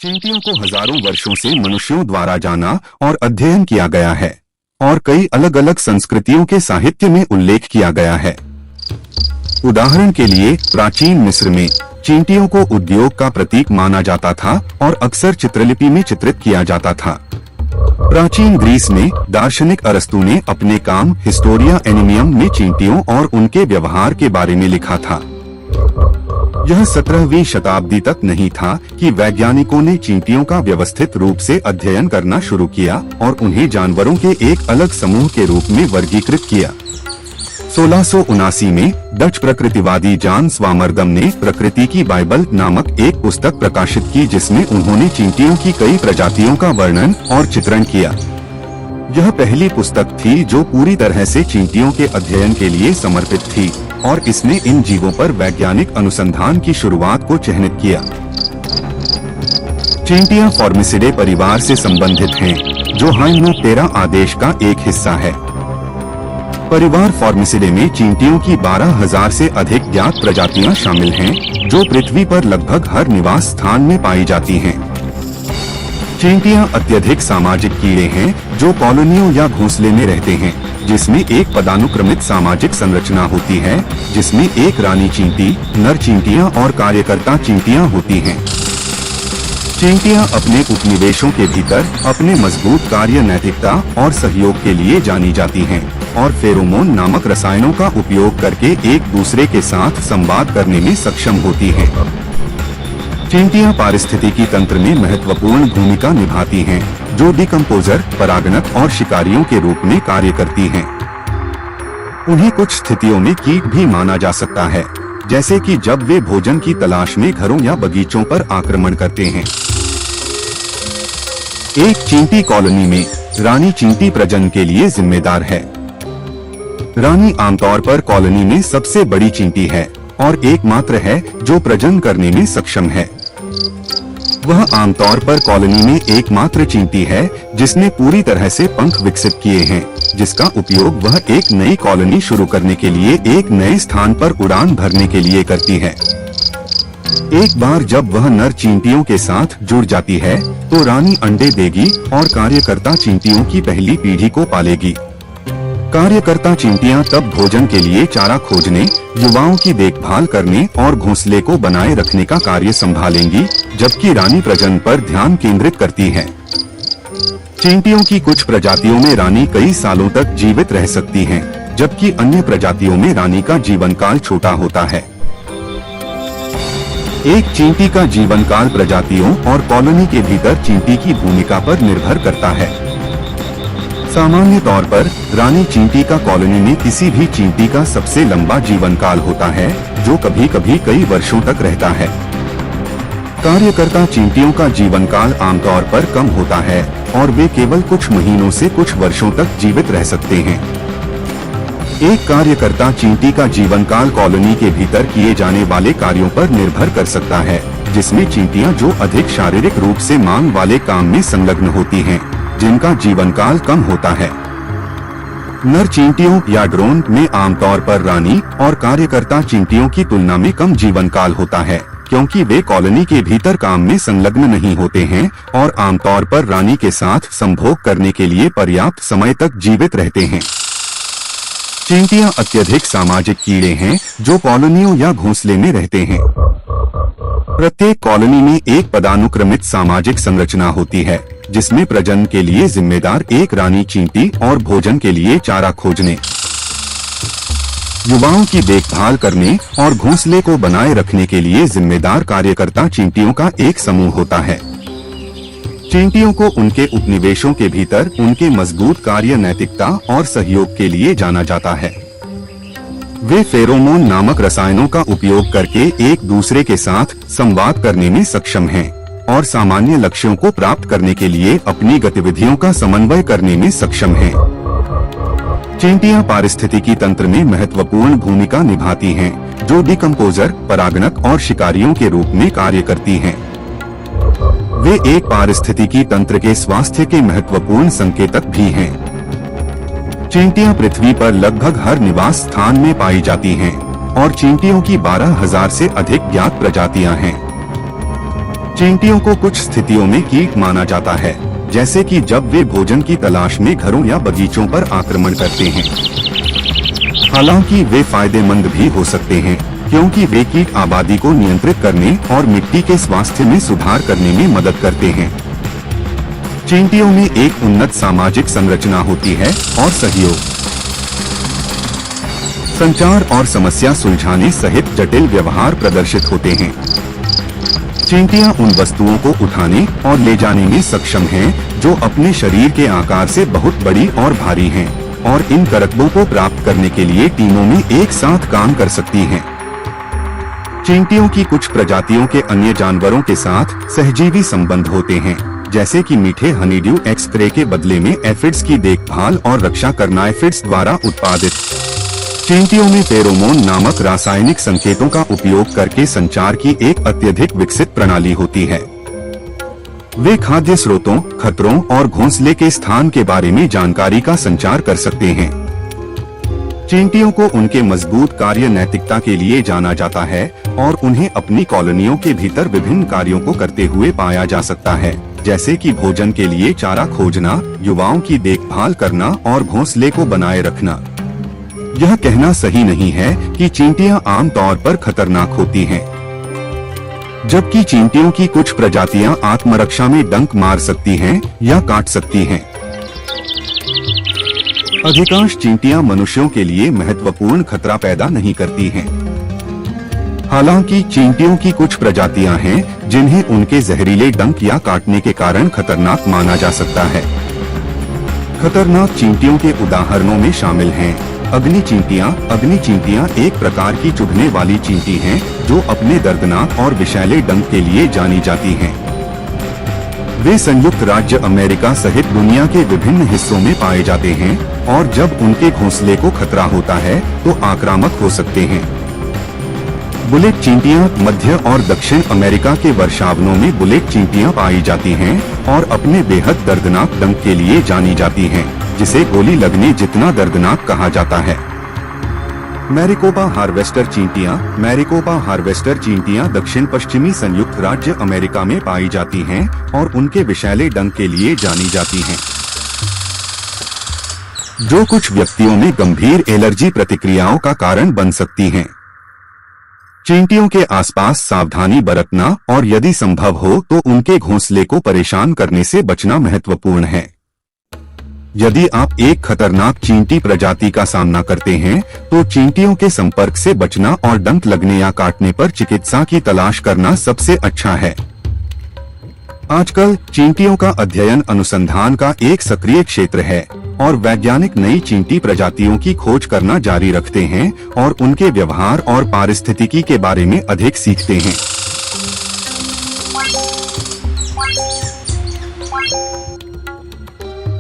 चींटियों को हजारों वर्षों से मनुष्यों द्वारा जाना और अध्ययन किया गया है और कई अलग अलग संस्कृतियों के साहित्य में उल्लेख किया गया है। उदाहरण के लिए प्राचीन मिस्र में चींटियों को उद्योग का प्रतीक माना जाता था और अक्सर चित्रलिपि में चित्रित किया जाता था। प्राचीन ग्रीस में दार्शनिक अरस्तु ने अपने काम हिस्टोरिया एनिमियम में चींटियों और उनके व्यवहार के बारे में लिखा था। यह 17वीं शताब्दी तक नहीं था कि वैज्ञानिकों ने चींटियों का व्यवस्थित रूप से अध्ययन करना शुरू किया और उन्हें जानवरों के एक अलग समूह के रूप में वर्गीकृत किया। 1679 में डच प्रकृतिवादी जॉन स्वामरदम ने प्रकृति की बाइबल नामक एक पुस्तक प्रकाशित की, जिसमें उन्होंने चींटियों की कई प्रजातियों का वर्णन और चित्रण किया। यह पहली पुस्तक थी जो पूरी तरह से चींटियों के अध्ययन के लिए समर्पित थी और इसने इन जीवों पर वैज्ञानिक अनुसंधान की शुरुआत को चिह्नित किया। चींटियां फॉर्मिसिडे परिवार से संबंधित हैं, जो हाइमेनोप्टेरा आदेश का एक हिस्सा है। परिवार फॉर्मिसिडे में चींटियों की 12,000 से अधिक ज्ञात प्रजातियां शामिल हैं, जो पृथ्वी पर लगभग हर निवास स्थान में पाई जाती हैं। चींटियां अत्यधिक सामाजिक कीड़े हैं जो कॉलोनियों या घोंसले में रहते हैं, जिसमें एक पदानुक्रमित सामाजिक संरचना होती है, जिसमें एक रानी चींटी, नर चींटियां और कार्यकर्ता चींटियां होती हैं। चींटियां अपने उपनिवेशों के भीतर अपने मजबूत कार्य नैतिकता और सहयोग के लिए जानी जाती हैं और फेरोमोन नामक रसायनों का उपयोग करके एक दूसरे के साथ संवाद करने में सक्षम होती हैं। चींटियां पारिस्थितिकी तंत्र में महत्वपूर्ण भूमिका निभाती हैं, जो डिकम्पोजर, परागणक और शिकारियों के रूप में कार्य करती हैं। उन्हें कुछ स्थितियों में कीट भी माना जा सकता है, जैसे कि जब वे भोजन की तलाश में घरों या बगीचों पर आक्रमण करते हैं। एक चींटी कॉलोनी में रानी चींटी प्रजनन के लिए जिम्मेदार है। रानी आमतौर पर कॉलोनी में सबसे बड़ी चींटी है और एकमात्र है जो प्रजनन करने में सक्षम है। वह आमतौर पर कॉलोनी में एकमात्र चींटी है जिसने पूरी तरह से पंख विकसित किए हैं, जिसका उपयोग वह एक नई कॉलोनी शुरू करने के लिए एक नए स्थान पर उड़ान भरने के लिए करती है। एक बार जब वह नर चींटियों के साथ जुड़ जाती है तो रानी अंडे देगी और कार्यकर्ता चींटियों की पहली पीढ़ी को पालेगी। कार्यकर्ता चींटियां तब भोजन के लिए चारा खोजने, युवाओं की देखभाल करने और घोंसले को बनाए रखने का कार्य संभालेंगी, जबकि रानी प्रजनन पर ध्यान केंद्रित करती है। चींटियों की कुछ प्रजातियों में रानी कई सालों तक जीवित रह सकती हैं, जबकि अन्य प्रजातियों में रानी का जीवन काल छोटा होता है। एक चींटी का जीवन काल प्रजातियों और कॉलोनी के भीतर चींटी की भूमिका पर निर्भर करता है। सामान्य तौर पर रानी चींटी का कॉलोनी में किसी भी चींटी का सबसे लंबा जीवन काल होता है, जो कभी कभी कई वर्षों तक रहता है। कार्यकर्ता चींटियों का जीवन काल आमतौर पर कम होता है और वे केवल कुछ महीनों से कुछ वर्षों तक जीवित रह सकते हैं। एक कार्यकर्ता चींटी का जीवन काल कॉलोनी के भीतर किए जाने वाले कार्यों पर निर्भर कर सकता है, जिसमें चींटियां जो अधिक शारीरिक रूप से मांग वाले काम में संलग्न होती हैं, जिनका जीवन काल कम होता है। नर चींटियों या ड्रोन में आमतौर पर रानी और कार्यकर्ता चींटियों की तुलना में कम जीवन काल होता है, क्योंकि वे कॉलोनी के भीतर काम में संलग्न नहीं होते हैं और आमतौर पर रानी के साथ संभोग करने के लिए पर्याप्त समय तक जीवित रहते हैं। चींटियां अत्यधिक सामाजिक कीड़े हैं जो कॉलोनियों या घोंसले में रहते हैं। प्रत्येक कॉलोनी में एक पदानुक्रमित सामाजिक संरचना होती है, जिसमें प्रजनन के लिए जिम्मेदार एक रानी चींटी और भोजन के लिए चारा खोजने, युवाओं की देखभाल करने और घोंसले को बनाए रखने के लिए जिम्मेदार कार्यकर्ता चींटियों का एक समूह होता है। चींटियों को उनके उपनिवेशों के भीतर उनके मजबूत कार्य नैतिकता और सहयोग के लिए जाना जाता है। वे फेरोमोन नामक रसायनों का उपयोग करके एक दूसरे के साथ संवाद करने में सक्षम हैं और सामान्य लक्ष्यों को प्राप्त करने के लिए अपनी गतिविधियों का समन्वय करने में सक्षम हैं। चींटियां पारिस्थितिकी तंत्र में महत्वपूर्ण भूमिका निभाती हैं, जो डिकम्पोजर, परागणक और शिकारियों के रूप में कार्य करती हैं। वे एक पारिस्थितिकी तंत्र के स्वास्थ्य के महत्वपूर्ण संकेतक भी हैं। चींटियां पृथ्वी पर लगभग हर निवास स्थान में पाई जाती हैं और चींटियों की 12,000 से अधिक ज्ञात प्रजातियां हैं। चींटियों को कुछ स्थितियों में कीट माना जाता है, जैसे कि जब वे भोजन की तलाश में घरों या बगीचों पर आक्रमण करते हैं। हालांकि वे फायदेमंद भी हो सकते हैं, क्योंकि वे कीट आबादी को नियंत्रित करने और मिट्टी के स्वास्थ्य में सुधार करने में मदद करते हैं। चींटियों में एक उन्नत सामाजिक संरचना होती है और सहयोग, संचार और समस्या सुलझाने सहित जटिल व्यवहार प्रदर्शित होते हैं। चींटियां उन वस्तुओं को उठाने और ले जाने में सक्षम हैं, जो अपने शरीर के आकार से बहुत बड़ी और भारी हैं, और इन करतबों को प्राप्त करने के लिए टीमों में एक साथ काम कर सकती हैं। चींटियों की कुछ प्रजातियों के अन्य जानवरों के साथ सहजीवी संबंध होते हैं, जैसे कि मीठे हनीड्यू एक्स-रे के बदले में एफिड्स की देखभाल और रक्षा करना। एफिड्स द्वारा उत्पादित चींटियों में फेरोमोन नामक रासायनिक संकेतों का उपयोग करके संचार की एक अत्यधिक विकसित प्रणाली होती है। वे खाद्य स्रोतों, खतरों और घोंसले के स्थान के बारे में जानकारी का संचार कर सकते हैं। चींटियों को उनके मजबूत कार्य नैतिकता के लिए जाना जाता है और उन्हें अपनी कॉलोनियों के भीतर विभिन्न कार्यों को करते हुए पाया जा सकता है, जैसे कि भोजन के लिए चारा खोजना, युवाओं की देखभाल करना और घोंसले को बनाए रखना। यह कहना सही नहीं है कि चींटियां आमतौर पर खतरनाक होती हैं, जबकि चींटियों की कुछ प्रजातियां आत्मरक्षा में डंक मार सकती हैं या काट सकती हैं। अधिकांश चींटियां मनुष्यों के लिए महत्वपूर्ण खतरा पैदा नहीं करती हैं। हालांकि चींटियों की कुछ प्रजातियां हैं जिन्हें उनके जहरीले डंक या काटने के कारण खतरनाक माना जा सकता है। खतरनाक चींटियों के उदाहरणों में शामिल हैं अग्नि चींटियां। अग्नि चींटियां एक प्रकार की चुभने वाली चींटी हैं जो अपने दर्दनाक और विषैले डंक के लिए जानी जाती हैं। वे संयुक्त राज्य अमेरिका सहित दुनिया के विभिन्न हिस्सों में पाए जाते हैं और जब उनके घोंसले को खतरा होता है तो आक्रामक हो सकते हैं। बुलेट चींटियां मध्य और दक्षिण अमेरिका के वर्षावनों में बुलेट चींटियां पाई जाती हैं और अपने बेहद दर्दनाक डंक के लिए जानी जाती हैं, जिसे गोली लगने जितना दर्दनाक कहा जाता है। मैरिकोबा हार्वेस्टर चींटियां। मैरिकोबा हार्वेस्टर चींटियां दक्षिण पश्चिमी संयुक्त राज्य अमेरिका में पाई जाती हैं और उनके विषैले डंक के लिए जानी जाती हैं, जो कुछ व्यक्तियों में गंभीर एलर्जी प्रतिक्रियाओं का कारण बन सकती हैं। चींटियों के आसपास सावधानी बरतना और यदि संभव हो तो उनके घोंसले को परेशान करने से बचना महत्वपूर्ण है। यदि आप एक खतरनाक चींटी प्रजाति का सामना करते हैं तो चींटियों के संपर्क से बचना और डंक लगने या काटने पर चिकित्सा की तलाश करना सबसे अच्छा है। आजकल चींटियों का अध्ययन अनुसंधान का एक सक्रिय क्षेत्र है और वैज्ञानिक नई चींटी प्रजातियों की खोज करना जारी रखते हैं और उनके व्यवहार और पारिस्थितिकी के बारे में अधिक सीखते हैं।